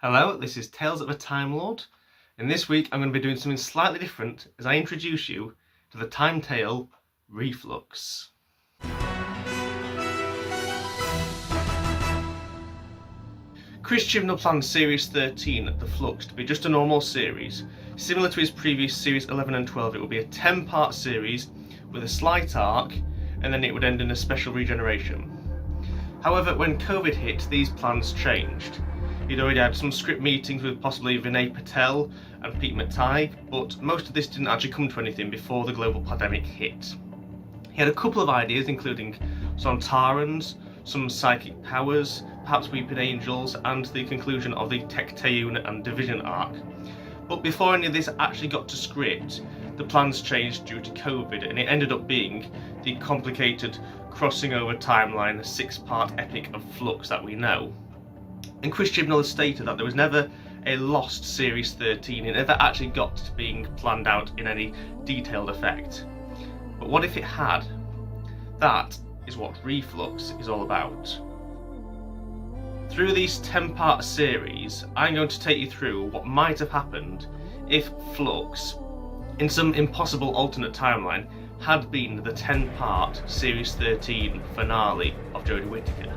Hello, this is Tales of a Time Lord, and this week I'm going to be doing something slightly different as I introduce you to the time tale Re-Flux. Chris Chibnall planned Series 13, The Flux, to be just a normal series. Similar to his previous Series 11 and 12, it would be a 10-part series with a slight arc, and then it would end in a special regeneration. However, when COVID hit, these plans changed. He'd already had some script meetings with possibly Vinay Patel and Pete McTighe, but most of this didn't actually come to anything before the global pandemic hit. He had a couple of ideas, including Sontarans, some psychic powers, perhaps Weeping Angels, and the conclusion of the Tecteun and Division arc. But before any of this actually got to script, the plans changed due to COVID, and it ended up being the complicated crossing over timeline 6-part epic of Flux that we know. And Chris Chibnall has stated that there was never a lost Series 13, it never actually got to being planned out in any detailed effect. But what if it had? That is what Re-Flux is all about. Through these 10-part series, I'm going to take you through what might have happened if Flux, in some impossible alternate timeline, had been the 10-part Series 13 finale of Jodie Whittaker.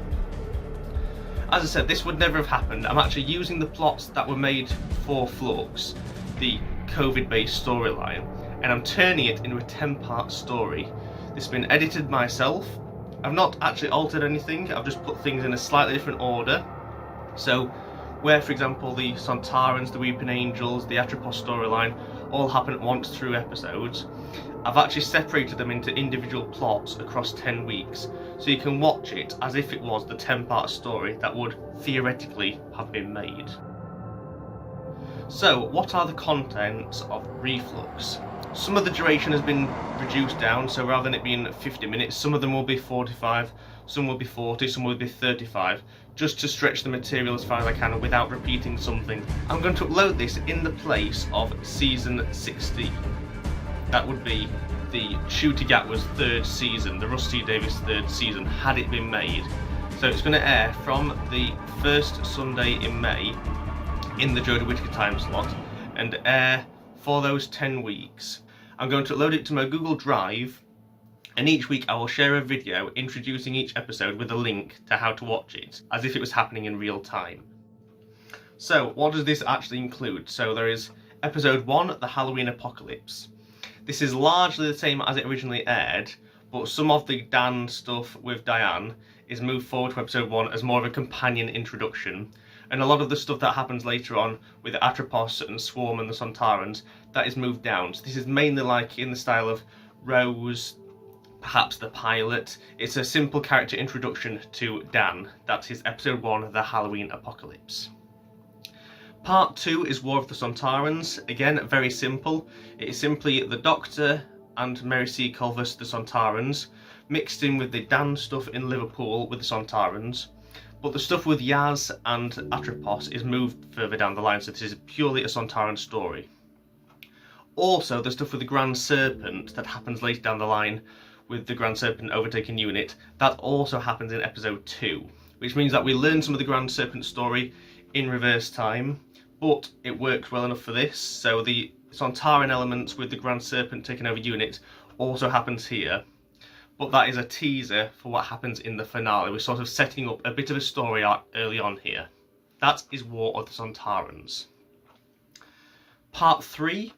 As I said, this would never have happened. I'm actually using the plots that were made for Flux, the COVID-based storyline, and I'm turning it into a 10-part story. This has been edited myself. I've not actually altered anything, I've just put things in a slightly different order. So, where for example the Sontarans, the Weeping Angels, the Atropos storyline all happen at once through episodes, I've actually separated them into individual plots across 10 weeks, so you can watch it as if it was the 10-part story that would theoretically have been made. So, what are the contents of Re-Flux? Some of the duration has been reduced down, so rather than it being 50 minutes, some of them will be 45, some will be 40, some will be 35, just to stretch the material as far as I can without repeating something. I'm going to upload this in the place of Season 16. That would be the Ncuti Gatwa's 3rd season, the Russ T Davies 3rd season, had it been made. So it's going to air from the first Sunday in May in the Jodie Whittaker time slot and air for those 10 weeks. I'm going to upload it to my Google Drive, and each week I will share a video introducing each episode with a link to how to watch it, as if it was happening in real time. So what does this actually include? So there is episode 1, the Halloween Apocalypse. This is largely the same as it originally aired, but some of the Dan stuff with Diane is moved forward to episode 1 as more of a companion introduction, and a lot of the stuff that happens later on with Atropos and Swarm and the Sontarans, that is moved down. So this is mainly like in the style of Rose, perhaps the pilot. It's a simple character introduction to Dan. That's his episode 1, the Halloween Apocalypse. Part 2 is War of the Sontarans. Again, very simple. It is simply the Doctor and Mary Seacole versus the Sontarans, mixed in with the Dan stuff in Liverpool with the Sontarans. But the stuff with Yaz and Atropos is moved further down the line, so this is purely a Sontaran story. Also, the stuff with the Grand Serpent that happens later down the line with the Grand Serpent overtaking Unit, that also happens in episode 2, which means that we learn some of the Grand Serpent story in reverse time, but it works well enough for this, so the Sontaran elements with the Grand Serpent taking over Unit also happens here. But that is a teaser for what happens in the finale. We're sort of setting up a bit of a story arc early on here. That is War of the Sontarans. Part 3,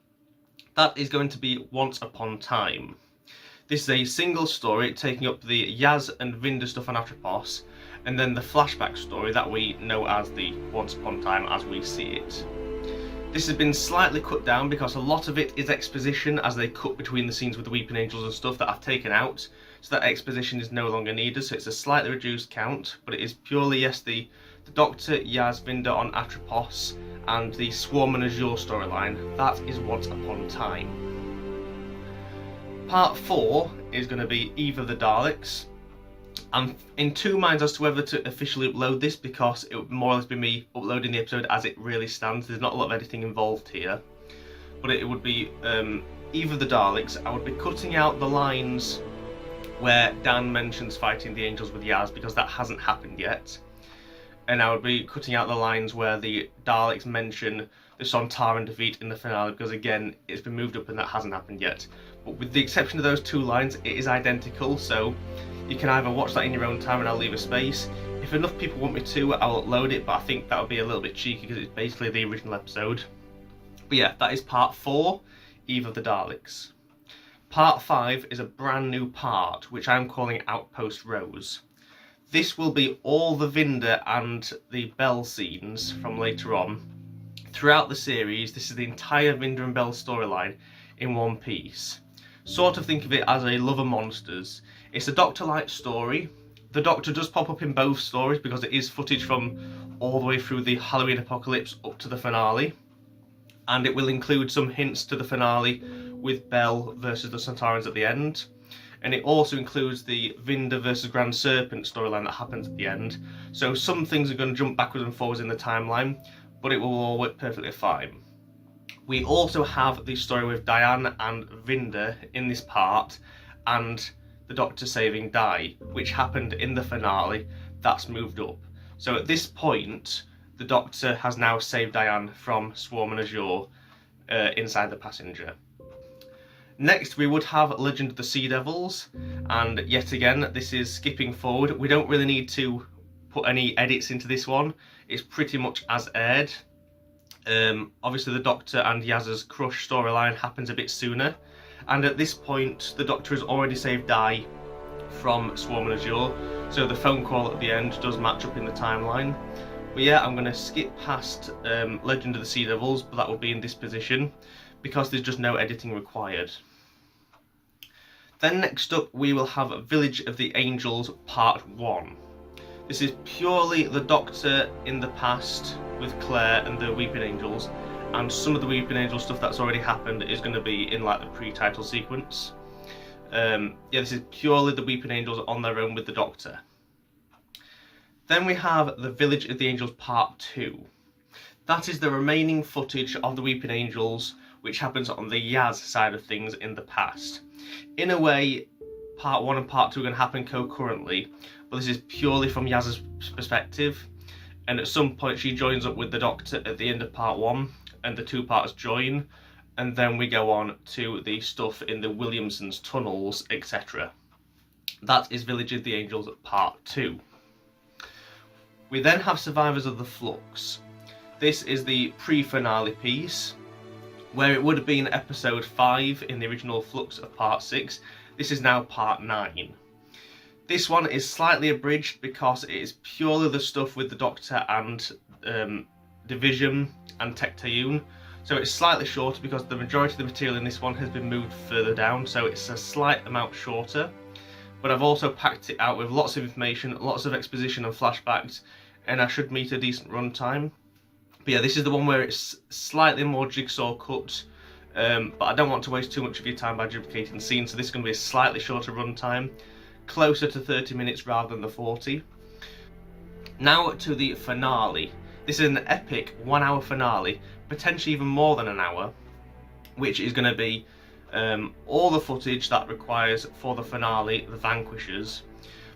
that is going to be Once Upon Time. This is a single story taking up the Yaz and Vinda stuff on Atropos, and then the flashback story that we know as the Once Upon Time as we see it. This has been slightly cut down because a lot of it is exposition as they cut between the scenes with the Weeping Angels and stuff that I've taken out, so that exposition is no longer needed, so it's a slightly reduced count, but it is purely, yes, the Doctor, Yaz, Vinda on Atropos, and the Swarm and Azure storyline. That is Once Upon Time. Part 4 is going to be Eve of the Daleks. I'm in two minds as to whether to officially upload this, because it would more or less be me uploading the episode as it really stands. There's not a lot of editing involved here. But it would be Eve of the Daleks. I would be cutting out the lines where Dan mentions fighting the angels with Yaz, because that hasn't happened yet. and I would be cutting out the lines where the Daleks mention the Sontaran defeat in the finale, because again, it's been moved up and that hasn't happened yet. But with the exception of those 2 lines, it is identical, so you can either watch that in your own time and I'll leave a space. If enough people want me to, I'll upload it, but I think that would be a little bit cheeky because it's basically the original episode. But yeah, that is part 4, Eve of the Daleks. Part 5 is a brand new part, which I'm calling Outpost Rose. This will be all the Vinder and the Bell scenes from later on. Throughout the series, this is the entire Vinder and Bell storyline in one piece. Sort of think of it as a Love of Monsters. It's a Doctor-like story. The Doctor does pop up in both stories because it is footage from all the way through the Halloween apocalypse up to the finale. And it will include some hints to the finale with Bell versus the Sontarans at the end. And it also includes the Vinder versus Grand Serpent storyline that happens at the end. So some things are going to jump backwards and forwards in the timeline, but it will all work perfectly fine. We also have the story with Diane and Vinder in this part, and the Doctor saving Di, which happened in the finale. That's moved up. So at this point, the Doctor has now saved Diane from Swarm and Azure inside the Passenger. Next, we would have Legend of the Sea Devils, and yet again, this is skipping forward. We don't really need to put any edits into this one. It's pretty much as aired. Obviously, the Doctor and Yaz's crush storyline happens a bit sooner, and at this point, the Doctor has already saved Di from Swarm and Azure, so the phone call at the end does match up in the timeline. But yeah, I'm going to skip past Legend of the Sea Devils, but that will be in this position, because there's just no editing required. Then next up we will have Village of the Angels Part 1. This is purely the Doctor in the past with Claire and the Weeping Angels, and some of the Weeping Angel stuff that's already happened is going to be in like the pre-title sequence. Yeah, this is purely the Weeping Angels on their own with the Doctor. Then we have the Village of the Angels Part 2. That is the remaining footage of the Weeping Angels, which happens on the Yaz side of things in the past. In a way, Part 1 and Part 2 are going to happen concurrently, but this is purely from Yaz's perspective, and at some point she joins up with the Doctor at the end of Part 1, and the 2 parts join, and then we go on to the stuff in the Williamsons' tunnels, etc. That is Village of the Angels Part 2. We then have Survivors of the Flux. This is the pre-finale piece, where it would have been episode 5 in the original Flux of Part 6. This is now Part 9. This one is slightly abridged because it is purely the stuff with the Doctor and Division and Tectayun. So it's slightly shorter because the majority of the material in this one has been moved further down, so it's a slight amount shorter. But I've also packed it out with lots of information, lots of exposition and flashbacks, and I should meet a decent runtime. But yeah, this is the one where it's slightly more jigsaw cut, but I don't want to waste too much of your time by duplicating scenes, so this is going to be a slightly shorter runtime, closer to 30 minutes rather than the 40. Now to the finale. This is an epic 1 hour finale, potentially even more than an hour, which is going to be all the footage that requires for the finale, The Vanquishers,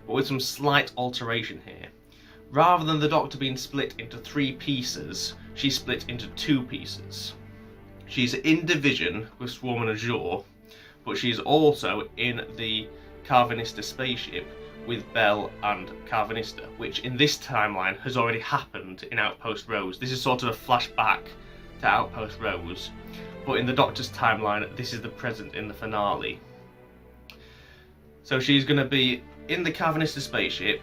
but with some slight alteration here. Rather than the Doctor being split into 3 pieces, she's split into 2 pieces. She's in Division with Swarm and Azure, but she's also in the Carvanista spaceship with Bell and Carvanista, which in this timeline has already happened in Outpost Rose. This is sort of a flashback to Outpost Rose, but in the Doctor's timeline, this is the present in the finale. So she's going to be in the Carvanista spaceship,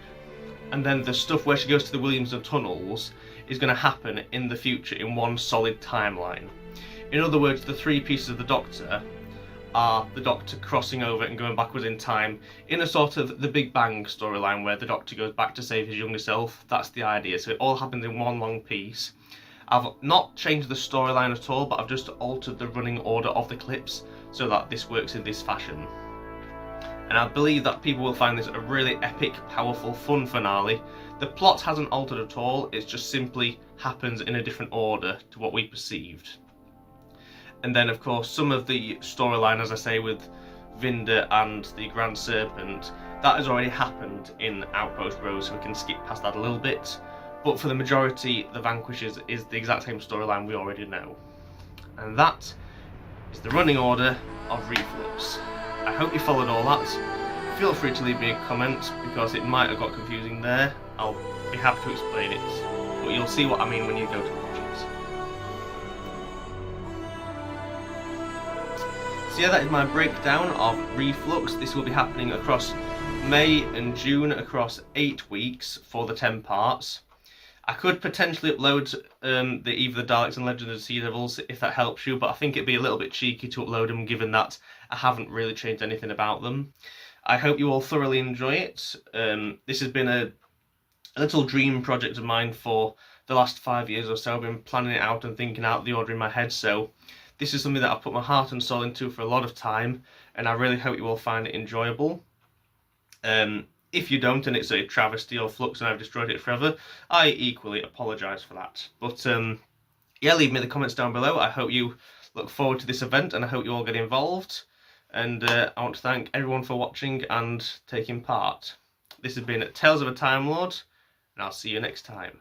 and then the stuff where she goes to the Williamson tunnels is going to happen in the future in one solid timeline. In other words, the 3 pieces of the Doctor are the Doctor crossing over and going backwards in time in a sort of the Big Bang storyline where the Doctor goes back to save his younger self. That's the idea. So it all happens in one long piece. I've not changed the storyline at all, but I've just altered the running order of the clips so that this works in this fashion. And I believe that people will find this a really epic, powerful, fun finale. The plot hasn't altered at all, it just simply happens in a different order to what we perceived. And then of course some of the storyline, as I say, with Vinder and the Grand Serpent, that has already happened in Outpost Rose, so we can skip past that a little bit. but for the majority, the Vanquishers is the exact same storyline we already know. And that is the running order of Re-Flux. I hope you followed all that. Feel free to leave me a comment, because it might have got confusing there. I'll be happy to explain it, but you'll see what I mean when you go to watch it. So yeah, that is my breakdown of Re-Flux. This will be happening across May and June, across 8 weeks for the 10 parts. I could potentially upload either the Daleks and Legend of the Sea Devils if that helps you, but I think it'd be a little bit cheeky to upload them given that I haven't really changed anything about them. I hope you all thoroughly enjoy it. This has been a little dream project of mine for the last 5 years or so. I've been planning it out and thinking out the order in my head, so this is something that I've put my heart and soul into for a lot of time, and I really hope you all find it enjoyable. If you don't, and it's a travesty or Flux and I've destroyed it forever, I equally apologise for that. But yeah, leave me the comments down below. I hope you look forward to this event, and I hope you all get involved. And I want to thank everyone for watching and taking part. This has been Tales of a Time Lord, and I'll see you next time.